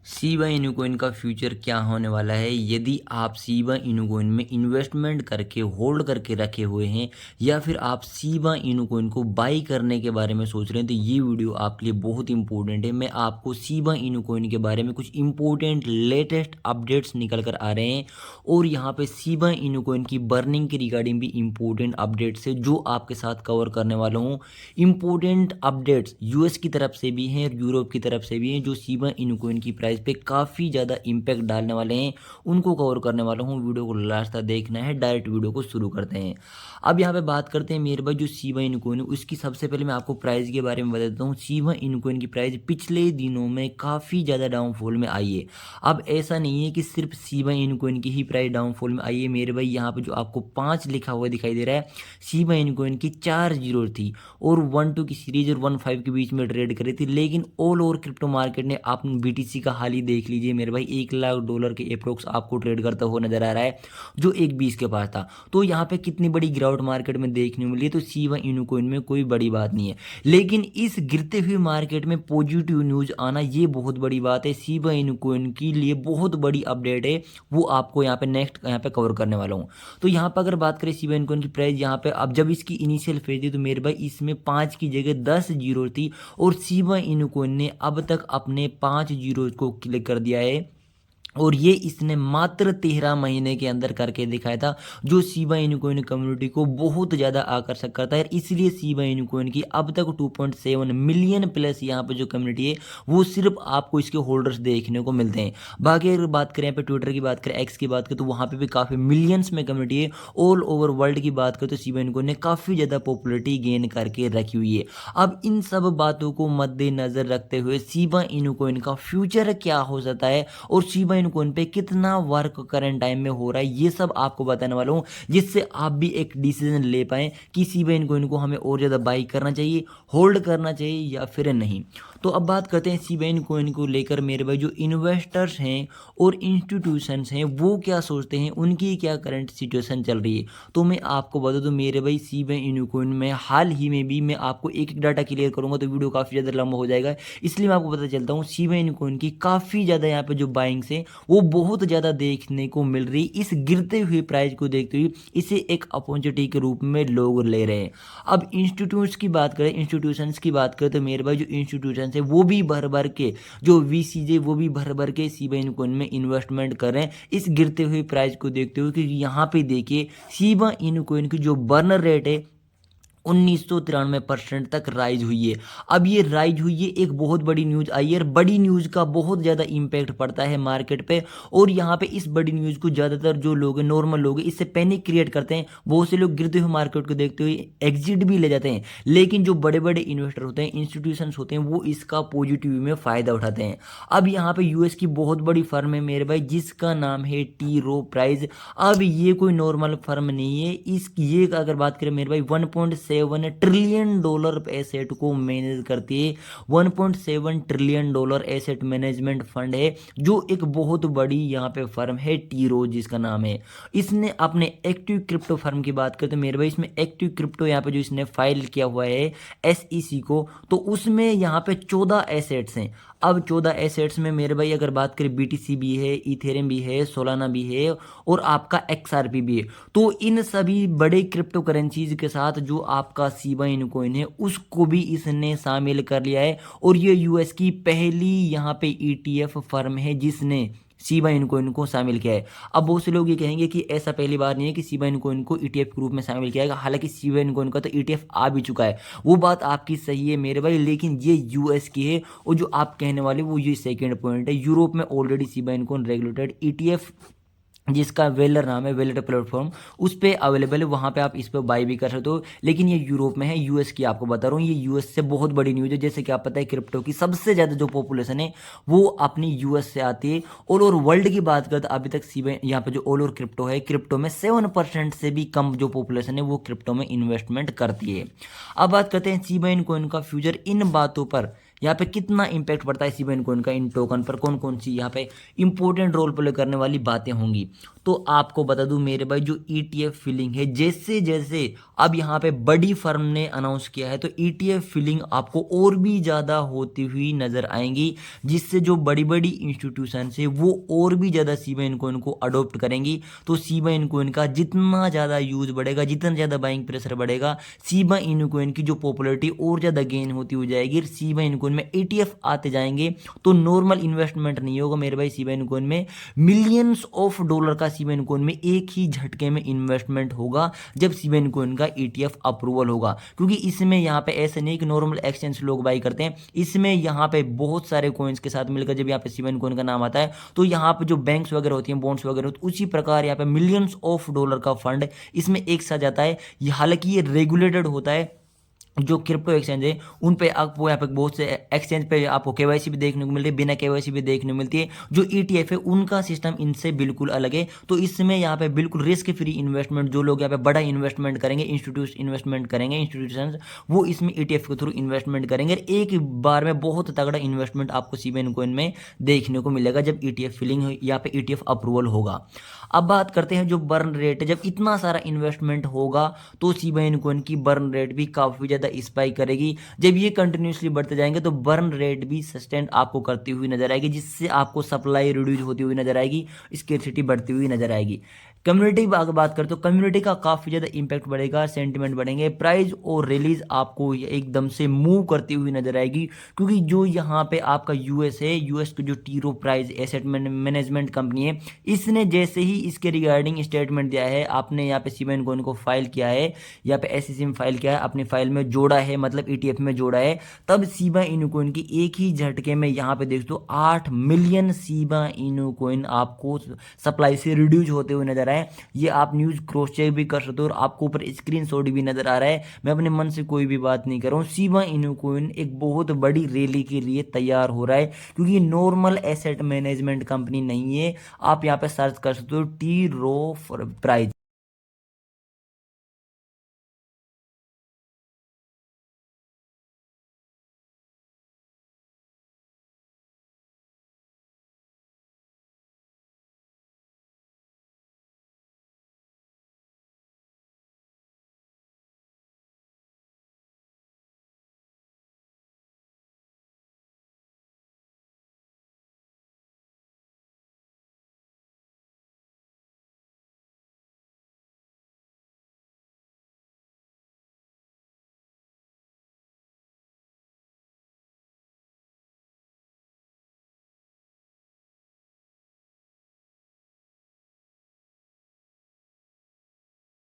Shiba Inu coin का future क्या होने वाला है? यदि आप शिबा इनू कॉइन में इन्वेस्टमेंट करके होल्ड करके रखे हुए हैं या फिर आप शिबा इनू कॉइन को बाई करने के बारे में सोच रहे हैं, तो ये वीडियो आपके लिए बहुत इंपॉर्टेंट है। मैं आपको शिबा इनू कॉइन के बारे में कुछ इंपॉर्टेंट लेटेस्ट अपडेट्स निकल कर आ रहे हैं और यहाँ पे शिबा इनू कॉइन की बर्निंग के रिगार्डिंग भी इंपॉर्टेंट अपडेट्स है जो आपके साथ कवर करने वाला हूँ। इंपॉर्टेंट अपडेट्स यूएस की तरफ से भी हैं, यूरोप की तरफ से भी हैं, जो शिबा इनू कॉइन की प्राइस पे काफ़ी ज़्यादा इम्पैक्ट डालने वाले हैं, उनको कवर करने वाला हूँ। वीडियो को लास्ट तक देखना है। डायरेक्ट वीडियो को शुरू करते हैं। अब यहाँ पे बात करते हैं मेरे भाई जो शिबा इनू कॉइन है उसकी। सबसे पहले मैं आपको प्राइस के बारे में बता देता हूँ। शिबा इनू कॉइन की प्राइस पिछले दिनों में काफ़ी ज़्यादा डाउनफॉल में आई है। अब ऐसा नहीं है कि सिर्फ शिबा इनू कॉइन की ही प्राइस डाउनफॉल में आई है मेरे भाई। यहाँ पे जो आपको 5 लिखा हुआ दिखाई दे रहा है, शिबा इनू कॉइन की 4 जीरो थी और 1-2 की सीरीज और 1-5 के बीच में ट्रेड करी थी। लेकिन ऑल ओवर क्रिप्टो मार्केट ने, आप बीटीसी का हाल ही देख लीजिए मेरे भाई, $1 लाख के अप्रोक्स आपको ट्रेड करता हुआ नजर आ रहा है, जो 1.20 के पास था। तो यहाँ पे कितनी बड़ी गिरावट मार्केट में देखने को मिली है। तो शिबा इनू कॉइन में कोई बड़ी बात नहीं है, लेकिन इस गिरते हुए मार्केट में पॉजिटिव न्यूज आना ये बहुत बड़ी बात है। शिबा इनू कॉइन के लिए बहुत बड़ी अपडेट है, वो आपको यहाँ पे नेक्स्ट यहाँ पे कवर करने वाला हूँ। तो यहाँ पर अगर बात करें शिबा इनू कॉइन की प्राइस, यहाँ पे अब जब इसकी इनिशियल फेज थी तो मेरे भाई इसमें 5 की जगह 10 जीरो थी और शिबा इनू कॉइन ने अब तक अपने 5 जीरो को क्लिक कर दिया है और ये इसने मात्र 13 महीने के अंदर करके दिखाया था, जो शिबा इनू कॉइन कम्युनिटी को बहुत ज़्यादा आकर्षक करता है। इसलिए शिबा इनू कॉइन की अब तक 2.7 मिलियन प्लस यहाँ पे जो कम्युनिटी है वो सिर्फ आपको इसके होल्डर्स देखने को मिलते हैं। बाकी अगर बात करें यहाँ पे ट्विटर की बात करें, एक्स की बात करें, तो वहाँ पे भी काफ़ी मिलियंस में कम्युनिटी है। ऑल ओवर वर्ल्ड की बात करें तो शिबा इनू कॉइन ने काफ़ी ज़्यादा पॉपुलरिटी गेन करके रखी हुई है। अब इन सब बातों को मद्देनजर रखते हुए शिबा इनू कॉइन का फ्यूचर क्या हो सकता है और शिबा इनू कॉइन पे कितना वर्क करंट टाइम में हो रहा है, ये सब आपको बताने वाला हूँ, जिससे आप भी एक डिसीजन ले पाएं कि शिबा इनू कॉइन को हमें और ज़्यादा बाई करना चाहिए, होल्ड करना चाहिए या फिर नहीं। तो अब बात करते हैं शिबा इनू कॉइन को लेकर मेरे भाई जो इन्वेस्टर्स हैं और इंस्टीट्यूशंस हैं वो क्या सोचते हैं, उनकी क्या करंट सिचुएशन चल रही है। तो मैं आपको बता दूं मेरे भाई, शिबा इनू कॉइन में हाल ही में भी मैं आपको एक एक डाटा क्लियर करूंगा तो वीडियो काफ़ी ज़्यादा लंबा हो जाएगा, इसलिए मैं आपको पता चलता हूँ शिबा इनू कॉइन की काफ़ी ज़्यादा यहाँ पे जो बाइंग्स है वो बहुत ज़्यादा देखने को मिल रही। इस गिरते हुए प्राइस को देखते हुए इसे एक अपॉर्चुनिटी के रूप में लोग ले रहे हैं। अब इंस्टीट्यूट्स की बात करें, इंस्टीट्यूशंस की बात करें, तो मेरे भाई जो इंस्टीट्यूशंस है वो भी भर भर के, जो वीसीजे वो भी भर भर के शिबा इनू कॉइन में इन्वेस्टमेंट कर रहे हैं इस गिरते हुए प्राइस को देखते हुए। क्योंकि यहाँ पे देखिए शिबा इनू कॉइन की जो बर्नर रेट है 1993% तक राइज हुई है। अब ये राइज हुई है, एक बहुत बड़ी न्यूज़ आई है और बड़ी न्यूज़ का बहुत ज़्यादा इम्पैक्ट पड़ता है मार्केट पे। और यहाँ पे इस बड़ी न्यूज़ को ज़्यादातर जो लोग हैं, नॉर्मल लोग हैं, इससे पैनिक क्रिएट करते हैं। बहुत से लोग गिरते हुए मार्केट को देखते हुए एग्जिट भी ले जाते हैं, लेकिन जो बड़े बड़े इन्वेस्टर होते हैं, इंस्टीट्यूशंस होते हैं, वो इसका पॉजिटिव में फ़ायदा उठाते हैं। अब यहाँ पे यूएस की बहुत बड़ी फर्म है मेरे भाई, जिसका नाम है टी रो प्राइज। अब ये कोई नॉर्मल फर्म नहीं है, ये अगर बात करें मेरे भाई 1.7 ट्रिलियन डॉलर एसेट को मैनेज करती है। 1.7 trillion dollar asset management fund है, जो एक बहुत बड़ी यहाँ पे फर्म है टी रो जिसका नाम है। इसने अपने एक्टिव क्रिप्टो फर्म की बात करते हैं मेरे भाई, इसमें एक्टिव क्रिप्टो यहाँ पे जो इसने फाइल किया हुआ है एसईसी को, तो उसमें यहाँ पे 14 एसेट्स हैं। अब 14 एसेट्स में मेरे भाई अगर बात करें बीटीसी भी है, इथेरियम भी है, सोलाना भी है और आपका एक्सआरपी भी है। तो इन सभी बड़े क्रिप्टो करेंसीज के साथ जो आपका शिबा इनू कॉइन है उसको भी इसने शामिल कर लिया है। और ये यूएस की पहली यहाँ पे ईटीएफ फर्म है जिसने शिबा इनू कॉइन को शामिल किया है। अब बहुत से लोग ये कहेंगे कि ऐसा पहली बार नहीं है कि शिबा इनू कॉइन को ईटीएफ के रूप में शामिल किया गया, हालांकि शिबा इनू कॉइन का तो ईटीएफ आ भी चुका है, वो बात आपकी सही है मेरे भाई, लेकिन ये यूएस की है। और जो आप कहने वाले वो ये सेकेंड पॉइंट है, यूरोप में already Shiba Inu coin regulated ETF जिसका वेलर नाम है, वेलर प्लेटफॉर्म, उस पर अवेलेबल है, वहाँ पे आप इस पर बाई भी कर सकते हो। लेकिन ये यूरोप में है, यूएस की आपको बता रहा हूँ, ये यूएस से बहुत बड़ी न्यूज़ है। जैसे कि आप पता है क्रिप्टो की सबसे ज़्यादा जो पॉपुलेशन है वो अपनी यूएस से आती है। ऑल ओवर वर्ल्ड की बात करते अभी तक शिबा यहाँ पे जो ऑल ओवर क्रिप्टो है, क्रिप्टो में 7% से भी कम जो पॉपुलेशन है वो क्रिप्टो में इन्वेस्टमेंट करती है। अब बात करते हैं शिबा इनू कॉइन का फ्यूचर। इन बातों पर यहाँ पे कितना इंपैक्ट पड़ता है शिबा इनुकोइन का इन टोकन पर, कौन कौन सी यहाँ पे इंपॉर्टेंट रोल प्ले करने वाली बातें होंगी। तो आपको बता दूं मेरे भाई, जो ETF फिलिंग है, जैसे जैसे अब यहाँ पे बड़ी फर्म ने अनाउंस किया है, तो ETF फिलिंग आपको और भी ज़्यादा होती हुई नजर आएंगी, जिससे जो बड़ी बड़ी इंस्टीट्यूशन है वो और भी ज़्यादा शिबा इनुकोइन को अडोप्ट करेंगी। तो शिबा इनुकोइन का जितना ज़्यादा यूज बढ़ेगा, जितना ज़्यादा बाइंग प्रेशर बढ़ेगा, शिबा इनुकोइन की जो पॉपुलैरिटी और ज़्यादा गेन होती हो जाएगी। शिबा इनुकोइन में ETF आते जाएंगे, तो नॉर्मल इन्वेस्टमेंट नहीं होगा मेरे भाई शिबा इनुकोइन में, मिलियंस ऑफ डॉलर का शिबा इनुकोइन में एक ही झटके में इन्वेस्टमेंट होगा जब शिबा इनुकोइन का ETF अप्रूवल होगा। क्योंकि इसमें यहाँ पे ऐसे नहीं कि नॉर्मल एक्सचेंज लोग बाई करते हैं, इसमें यहाँ पे बहुत सारे कॉइन्स के साथ मिलकर जब यहाँ पे शिबा इनुकोइन का नाम आता है, तो यहाँ पे जो बैंक्स वगैरह होती हैं, बॉन्ड्स वगैरह होती है, उसी प्रकार यहाँ पे मिलियंस ऑफ डॉलर का फंड इसमें एक साथ जाता है। हालांकि ये रेगुलेटेड होता है, जो क्रिप्टो एक्सचेंज है उन पे आपको यहाँ पे बहुत से एक्सचेंज पे आपको केवाईसी भी देखने को मिलती है, बिना केवाईसी भी देखने को मिलती है। जो ETF है उनका सिस्टम इनसे बिल्कुल अलग है। तो इसमें यहाँ पे बिल्कुल रिस्क फ्री इन्वेस्टमेंट, जो लोग यहाँ पे बड़ा इन्वेस्टमेंट करेंगे, इंस्टीट्यूशन वो इसमें ETF के थ्रू इन्वेस्टमेंट करेंगे, एक बार में बहुत तगड़ा इन्वेस्टमेंट आपको शिबा इनुकोइन में देखने को मिलेगा जब ETF फिलिंग यहाँ पे ETF अप्रूवल होगा। अब बात करते हैं जो बर्न रेट है, जब इतना सारा इन्वेस्टमेंट होगा तो शिबा इनुकोइन की बर्न रेट भी काफ़ी ज़्यादा स्पाइक करेगी। जब ये कंटिन्यूसली बढ़ते जाएंगे तो बर्न रेट भी सस्टेन आपको करती हुई नजर आएगी, जिससे आपको सप्लाई रिड्यूस होती हुई नजर आएगी, स्केर्सिटी बढ़ती हुई नजर आएगी। कम्युनिटी की अगर बात करें तो कम्युनिटी का काफ़ी ज़्यादा इंपैक्ट बढ़ेगा, सेंटिमेंट बढ़ेंगे, प्राइस और रिलीज आपको एकदम से मूव करती हुई नजर आएगी। क्योंकि जो यहाँ पे आपका यूएस है, यूएस की जो टी रो प्राइस एसेट मैनेजमेंट कंपनी है, इसने जैसे ही इसके रिगार्डिंग स्टेटमेंट दिया है, आपने यहाँ पे शिबा इनुकोइन को फाइल किया है, यहाँ पे SEC में फाइल किया है, अपनी फाइल में जोड़ा है, मतलब ETF में जोड़ा है, तब शिबा इनुकोइन की एक ही झटके में यहाँ पे देख दो 8 मिलियन शिबा इनुकोइन आपको सप्लाई से रिड्यूस होते हुए नजर आए। ये आप न्यूज़ क्रॉस चेक भी कर सकते हो और आपको ऊपर स्क्रीनशॉट भी नजर आ रहा है। मैं अपने मन से कोई भी बात नहीं कर रहा हूँ, शिबा इनुकोइन एक बहुत बड़ी रैली के लिए तैयार हो रहा है, क्योंकि नॉर्मल एसेट मैनेजमेंट कंपनी नहीं है। आप यहाँ पे सर्च कर सकते हो टी रो प्राइस।